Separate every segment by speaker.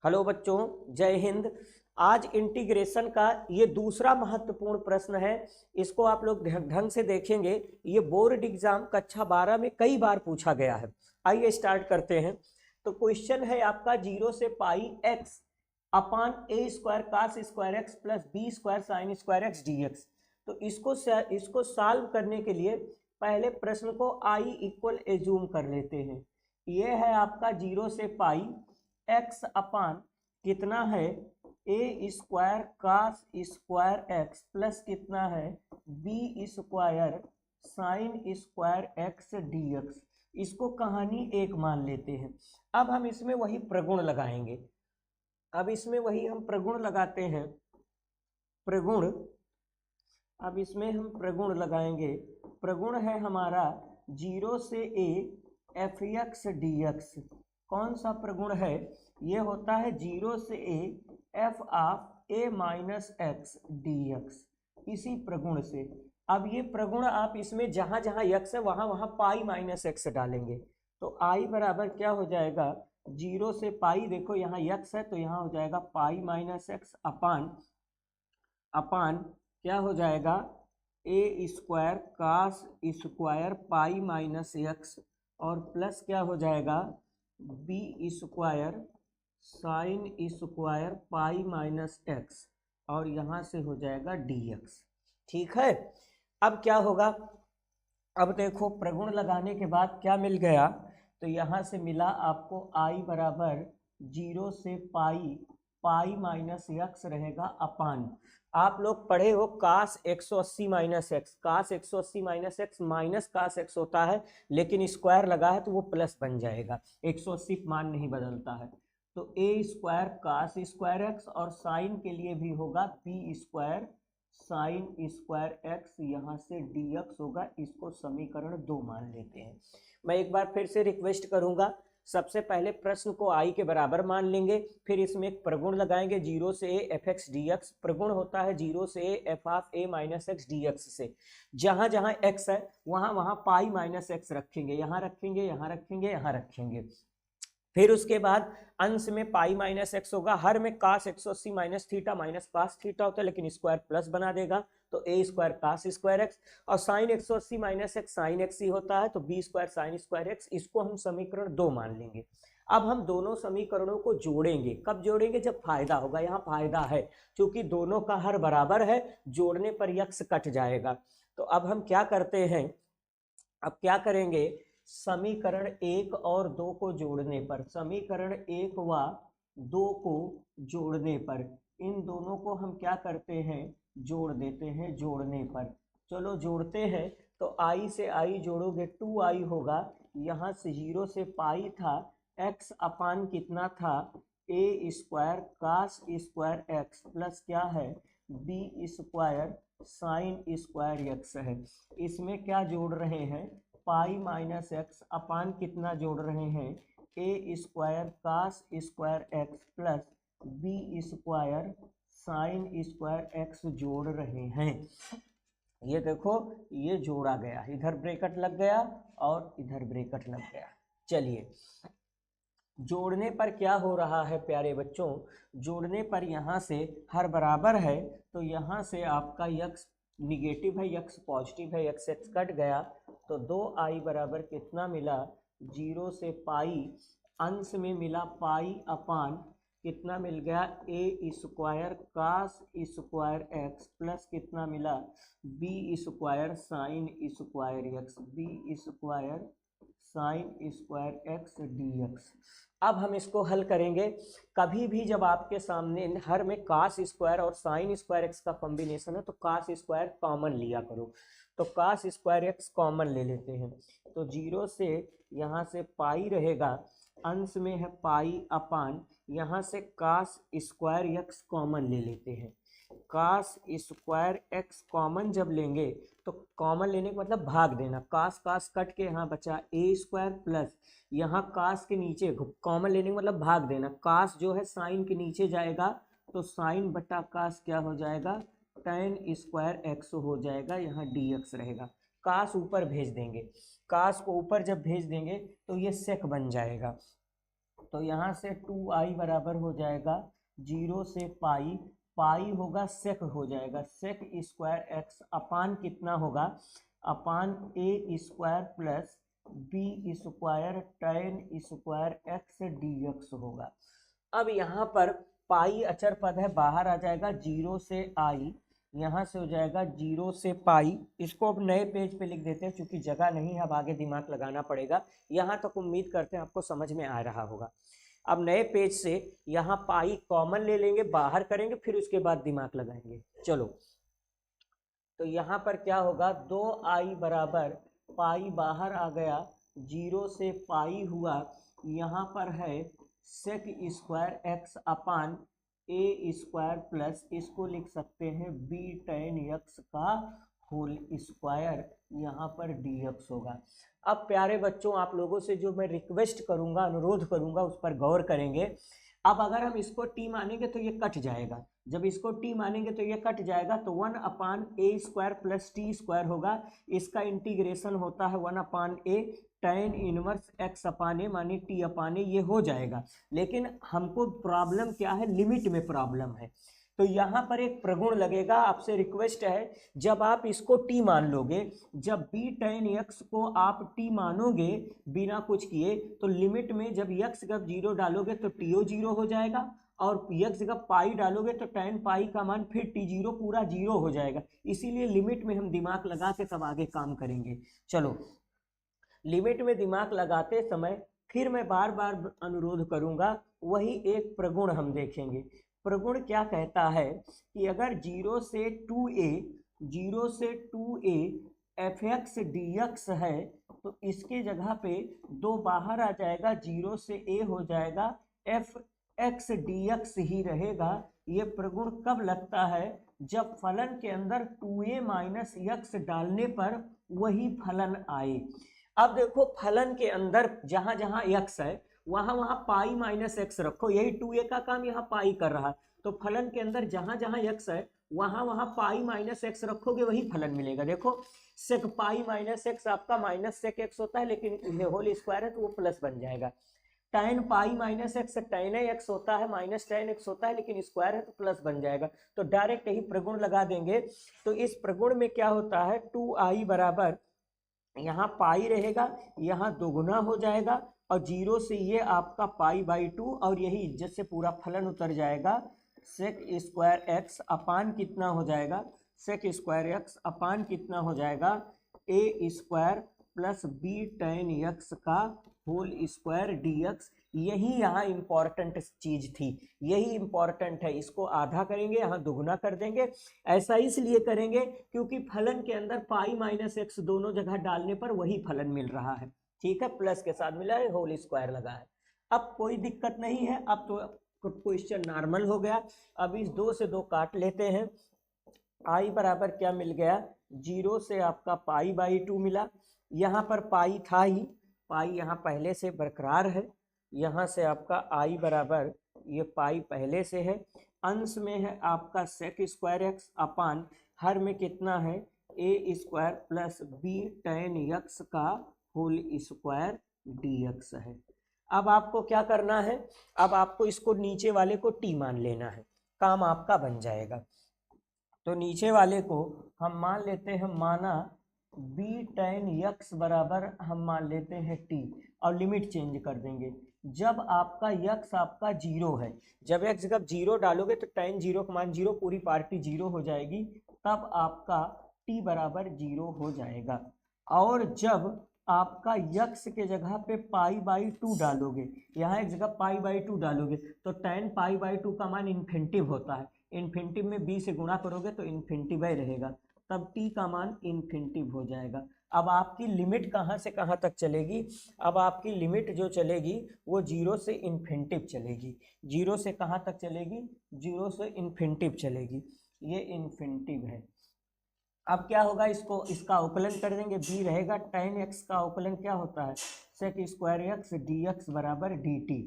Speaker 1: Hello बच्चों, जय हिंद। आज इंटीग्रेशन का ये दूसरा महत्वपूर्ण प्रश्न है। इसको आप लोग ढंग से देखेंगे। ये बोर्ड एग्जाम कक्षा 12 में कई बार पूछा गया है। आइए स्टार्ट करते हैं। तो क्वेश्चन है आपका 0 से pi X upon A square cos square X plus B square sine square X D X. तो इसको सॉल्व करने के लिए पहले प्रश्न को आई इक्वल एज्यूम कर लेते हैं। ये है आपका 0 से पाई एक्स अपान कितना है A square cos square X plus कितना है B square sine square X D X. इसको कहानी एक मान लेते हैं। अब हम इसमें वही प्रगुण लगाएंगे। अब इसमें वही हम प्रगुण लगाते हैं। प्रगुण, अब इसमें हम प्रगुण लगाएंगे। प्रगुण है हमारा 0 से A F x D x. कौन सा प्रगुण है? ये होता है 0 से A F of A minus x D x. इसी प्रगुण से अब ये प्रगुण आप इसमें जहां जहां एक्स है वहां वहां पाई माइनस एक्स डालेंगे। तो आई बराबर क्या हो जाएगा? 0 से पाई, देखो यहाँ एक्स है तो यहाँ हो जाएगा पाई माइनस एक्स अपान अपान क्या हो जाएगा A square cos square pi minus X और प्लस क्या हो जाएगा B square sine square pi minus X और यहाँ से हो जाएगा डी एक्स। ठीक है। अब क्या होगा? अब देखो प्रगुण लगाने के बाद क्या मिल गया? तो यहाँ से मिला आपको आई बराबर 0 से पाई पाई माइनस एक्स रहेगा अपान। आप लोग पढ़े हो cos 180 minus x. Cos 180 minus x minus cos x होता है, लेकिन स्क्वायर लगा है तो वो प्लस बन जाएगा। 180 मान नहीं बदलता है। तो ए स्क्वायर कास स्क्वायर एक्स और साइन के लिए भी होगा b square sine square x, यहाँ से डी एक्स होगा। इसको समीकरण 2 मान लेते हैं। मैं एक बार फिर से रिक्वेस्ट करूंगा, सबसे पहले प्रश्न को आई के बराबर मान लेंगे, फिर इसमें एक प्रगुण लगाएंगे 0 से A F x D x. प्रगुण होता है 0 से A F of A minus x D x से। जहां जहां एक्स है वहां वहां पाई माइनस एक्स रखेंगे, यहाँ रखेंगे, यहाँ रखेंगे, यहाँ रखेंगे। फिर उसके बाद अंश में पाई माइनस एक्स होगा। हर में cos 180 minus theta minus cos theta होता है, लेकिन स्क्वायर प्लस बना देगा तो ए स्क्वायर कास स्क्वायर एक्स और sine 180 minus X sine X ही होता है तो B square sine square X. इसको हम समीकरण 2 मान लेंगे। अब हम दोनों समीकरणों को जोड़ेंगे। कब जोड़ेंगे? जब फायदा होगा। यहाँ फायदा है क्योंकि दोनों का हर बराबर है, जोड़ने पर यक्स कट जाएगा। तो अब हम क्या करते हैं? अब क्या करेंगे? समीकरण 1 और 2 को जोड़ने पर, समीकरण 1 व 2 को जोड़ने पर इन दोनों को हम क्या करते हैं? जोड़ देते हैं। जोड़ने पर चलो जोड़ते हैं। तो आई से आई जोड़ोगे 2i होगा। यहाँ से 0 से पाई था, x अपान कितना था A square cos square X plus क्या है B square sine square X है। इसमें क्या जोड़ रहे हैं? पाई माइनस एक्स अपान कितना जोड़ रहे हैं? A square cos square X plus B square sine square X जोड़ रहे हैं। ये देखो, ये जोड़ा गया, इधर ब्रैकेट लग गया और इधर ब्रैकेट लग गया। चलिए, जोड़ने पर क्या हो रहा है प्यारे बच्चों? जोड़ने पर यहाँ से हर बराबर है तो यहाँ से आपका यक्स निगेटिव है, यक्स पॉजिटिव है, यक्स एक्स कट गया तो 2i बराबर कितना मिला? 0 से पाई, अंश में मिला पाई अपान कितना मिल गया A square cos square X plus कितना मिला B square sine square X, B square sine square X D X. अब हम इसको हल करेंगे। कभी भी जब आपके सामने हर में कास स्क्वायर और साइन स्क्वायर एक्स का कॉम्बिनेशन है तो कास स्क्वायर कॉमन लिया करो। तो कास स्क्वायर एक्स कॉमन ले लेते हैं। तो 0 से यहाँ से पाई रहेगा, अंश में है पाई अपान, यहाँ से कास स्क्वायर एक्स कॉमन ले लेते हैं। कास स्क्वायर एक्स कॉमन जब लेंगे तो कॉमन लेने का मतलब भाग देना। कास कास कट के यहाँ बचा ए स्क्वायर प्लस यहाँ कास के नीचे कॉमन लेने का मतलब भाग देना। कास जो है साइन के नीचे जाएगा तो साइन बटा कास क्या हो जाएगा? tan स्क्वायर एक्स हो जाएगा। यहाँ डी एक्स रहेगा। कास ऊपर भेज देंगे। कास को ऊपर जब भेज देंगे तो ये सेक बन जाएगा। तो यहाँ से 2i बराबर हो जाएगा 0 से पाई, पाई होगा सेक हो जाएगा, सेक स्क्वायर एक्स अपान कितना होगा, upon A square plus B square tan square X dx होगा। अब यहाँ पर पाई अचर पद है, बाहर आ जाएगा 0 से आई, यहाँ से हो जाएगा 0 से पाई। इसको अब नए पेज पे लिख देते हैं क्योंकि जगह नहीं है, अब आगे दिमाग लगाना पड़ेगा। यहाँ तक उम्मीद करते हैं आपको समझ में आ रहा होगा। अब नए पेज से यहाँ पाई कॉमन ले लेंगे, बाहर करेंगे, फिर उसके बाद दिमाग लगाएंगे। चलो, तो यहाँ पर क्या होगा, 2i बराबर पाई बाहर आ गया, 0 से पाई हुआ, यहाँ पर है sec square x upon A square plus, इसको लिख सकते हैं बी tan एक्स का होल स्क्वायर, यहाँ पर dx होगा। अब प्यारे बच्चों, आप लोगों से जो मैं रिक्वेस्ट करूंगा, अनुरोध करूंगा, उस पर गौर करेंगे। अब अगर हम इसको t मानेंगे तो ये कट जाएगा, जब इसको t मानेंगे तो ये कट जाएगा, तो 1 upon A square plus T square होगा। इसका इंटीग्रेशन होता है 1 अपान ए tan इनवर्स एक्स अपान ए माने टी अपान ए, ये हो जाएगा। लेकिन हमको प्रॉब्लम क्या है, लिमिट में प्रॉब्लम है। तो यहाँ पर एक प्रगुण लगेगा, आपसे रिक्वेस्ट है, जब आप इसको t मान लोगे, जब b tan x को आप t मानोगे बिना कुछ किए, तो लिमिट में जब x जब 0 डालोगे तो to 0 हो जाएगा, और x जब पाई डालोगे तो tan पाई का मान फिर t0 पूरा 0 हो जाएगा। इसीलिए लिमिट में हम दिमाग लगा के तब आगे काम करेंगे। चलो, लिमिट में दिमाग लगाते समय फिर मैं बार बार अनुरोध करूंगा, वही एक प्रगुण हम देखेंगे। प्रगुण क्या कहता है कि अगर 0 से 2a F x D x है, तो इसके जगह पे 2 बाहर आ जाएगा, 0 से a हो जाएगा, एफ एक्स डी एक्स ही रहेगा। ये प्रगुण कब लगता है, जब फलन के अंदर 2a माइनस एक्स डालने पर वही फलन आए। अब देखो, फलन के अंदर जहां जहां x है वहां वहां पाई माइनस एक्स रखो, यही 2a का काम यहाँ पाई कर रहा है। तो फलन के अंदर जहां जहां x है वहां वहां पाई माइनस एक्स रखोगे, वही फलन मिलेगा। देखो, सेक पाई माइनस एक्स आपका माइनस सेक एक्स होता है, लेकिन होल स्क्वायर है तो वो प्लस बन जाएगा। tan पाई माइनस एक्स tan एक्स होता है, माइनस tan एक्स होता है, लेकिन स्क्वायर है तो प्लस बन जाएगा। तो डायरेक्ट यही प्रगुण लगा देंगे। तो इस प्रगुण में क्या होता है, 2i बराबर यहाँ पाई रहेगा, यहाँ दोगुना हो जाएगा, और 0 से ये आपका पाई बाई 2, और यही इज्जत से पूरा फलन उतर जाएगा। सेक स्क्वायर एक्स अपान कितना हो जाएगा, सेक स्क्वायर एक्स अपान कितना हो जाएगा, A square plus B tan X का होल स्क्वायर dx। यही यहाँ इंपॉर्टेंट चीज थी, यही इंपॉर्टेंट है। इसको आधा करेंगे, यहाँ दुगुना कर देंगे। ऐसा इसलिए करेंगे क्योंकि फलन के अंदर पाई माइनस एक्स दोनों जगह डालने पर वही फलन मिल रहा है। ठीक है, प्लस के साथ मिला है, होल स्क्वायर लगा है। अब कोई दिक्कत नहीं है, अब तो क्वेश्चन नॉर्मल हो गया। अब इस 2 से 2 काट लेते हैं। आई बराबर क्या मिल गया, 0 से आपका पाई बाई 2 मिला, यहाँ पर पाई था ही, पाई यहाँ पहले से बरकरार है, यहाँ से आपका आई बराबर ये पाई पहले से है, अंश में है आपका सेक स्क्वायर एक्स अपान हर में कितना है, A square plus B tan X का होल स्क्वायर dx है। अब आपको क्या करना है, अब आपको इसको नीचे वाले को t मान लेना है, काम आपका बन जाएगा। तो नीचे वाले को हम मान लेते हैं, माना b tan x बराबर हम मान लेते हैं t, और लिमिट चेंज कर देंगे। जब आपका x आपका 0 है, जब x जब 0 डालोगे तो tan 0 का मान 0, पूरी पार्टी 0 हो जाएगी, तब आपका t बराबर 0 हो जाएगा। और जब आपका x के जगह पे पाई बाई 2 डालोगे, यहाँ एक जगह पाई बाई 2 डालोगे, तो tan पाई बाई 2 का मान इन्फिनिटिव होता है, इन्फिनिटिव में b से गुणा करोगे तो इन्फिनिटिव ही रहेगा, तब t का मान इन्फिनिटिव हो जाएगा। अब आपकी लिमिट कहाँ से कहाँ तक चलेगी, अब आपकी लिमिट जो चलेगी वो 0 से इन्फिनिटिव चलेगी। 0 से कहाँ तक चलेगी, 0 से इन्फिनिटिव चलेगी, ये इन्फिनिटिव है। अब क्या होगा, इसको इसका अवकलन कर देंगे, b रहेगा tan x का अवकलन क्या होता है, सेक स्क्वायर एक्स dx बराबर dt।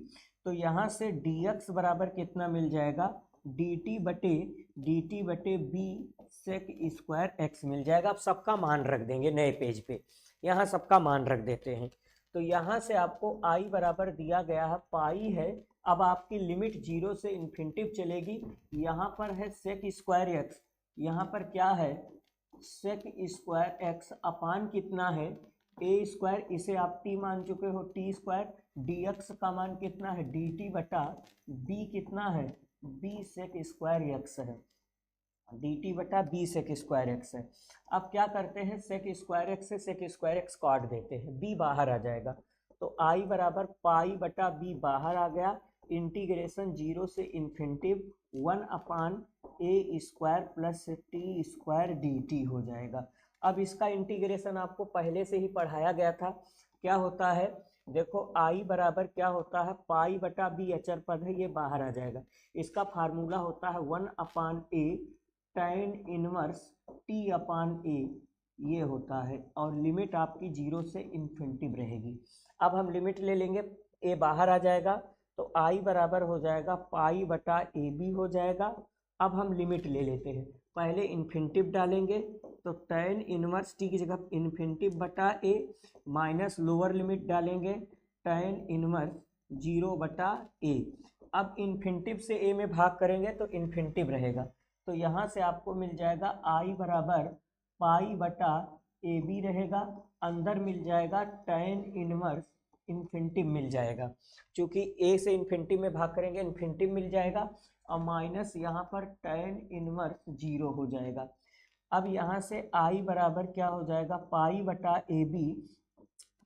Speaker 1: तो यहाँ से dx बराबर कितना मिल जाएगा, dt बटे b सेक स्क्वायर एक्स मिल जाएगा। अब सबका मान रख देंगे नए पेज पे, यहाँ सबका मान रख देते हैं। तो यहाँ से आपको i बराबर दिया गया है पाई है। अब आपकी लिमिट 0 से इन्फिनिटिव चलेगी। यहाँ पर है सेक स्क्वायर एक्स, यहाँ पर क्या है सेक स्क्वायर एक्स अपान कितना है ए स्क्वायर, इसे आप टी मान चुके हो टी स्क्वायर, डी एक्स का मान कितना है डी टी बटा बी कितना है बी सेक स्क्वायर एक्स है, डी टी बटा बी सेक स्क्वायर एक्स है। अब क्या करते हैं सेक स्क्वायर एक्स से सेक स्क्वायर एक्स काट देते हैं, बी बाहर आ जाएगा। तो आई बराबर पाई बटा बी बाहर आ गया, इंटीग्रेशन 0 से infinitive 1 upon A square plus T square D T हो जाएगा। अब इसका इंटीग्रेशन आपको पहले से ही पढ़ाया गया था। क्या होता है देखो आई बराबर क्या होता है पाई बटा बी, अचर पद है ये बाहर आ जाएगा। इसका फार्मूला होता है 1 अपान ए tan इनवर्स टी अपान ए, ये होता है। और लिमिट आपकी 0 से इन्फिनिटिव रहेगी। अब हम लिमिट ले लेंगे, ए बाहर आ जाएगा तो आई बराबर हो जाएगा पाई बटा ए बी हो जाएगा। अब हम लिमिट ले लेते हैं, पहले इन्फिनिटिव डालेंगे तो tan इनवर्स टी की जगह इन्फिनिटिव बटा ए, माइनस लोअर लिमिट डालेंगे tan इनवर्स 0 बटा ए। अब इन्फिनिटिव से ए में भाग करेंगे तो इन्फिनिटिव रहेगा, तो यहाँ से आपको मिल जाएगा आई बराबर पाई बटा ए बी रहेगा, अंदर मिल जाएगा tan इनवर्स इन्फिनिटिव मिल जाएगा, क्योंकि ए से इन्फिनिटिव में भाग करेंगे इन्फिनिटिव मिल जाएगा, और माइनस यहाँ पर tan इनवर्स 0 हो जाएगा। अब यहाँ से आई बराबर क्या हो जाएगा पाई बटा a b,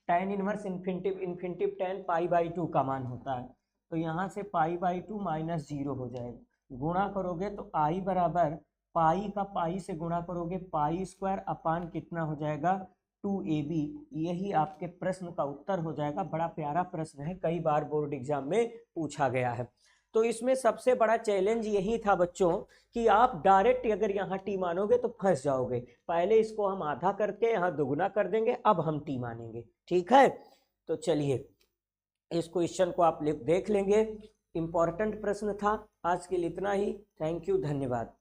Speaker 1: tan inverse infinitive infinitive tan pi by 2 का मान होता है, तो यहाँ से पाई बाई 2 माइनस 0 हो जाएगा। गुणा करोगे तो आई बराबर पाई का पाई से गुणा करोगे पाई स्क्वायर अपान कितना हो जाएगा 2ab। यही आपके प्रश्न का उत्तर हो जाएगा। बड़ा प्यारा प्रश्न है, कई बार बोर्ड एग्जाम में पूछा गया है। तो इसमें सबसे बड़ा चैलेंज यही था बच्चों कि आप डायरेक्ट अगर यहाँ टी मानोगे तो फंस जाओगे। पहले इसको हम आधा करके यहाँ दुगुना कर देंगे, अब हम टी मानेंगे। ठीक है, तो चलिए इस क्वेश्चन को आप देख लेंगे। इंपॉर्टेंट प्रश्न था। आज के लिए इतना ही। थैंक यू, धन्यवाद।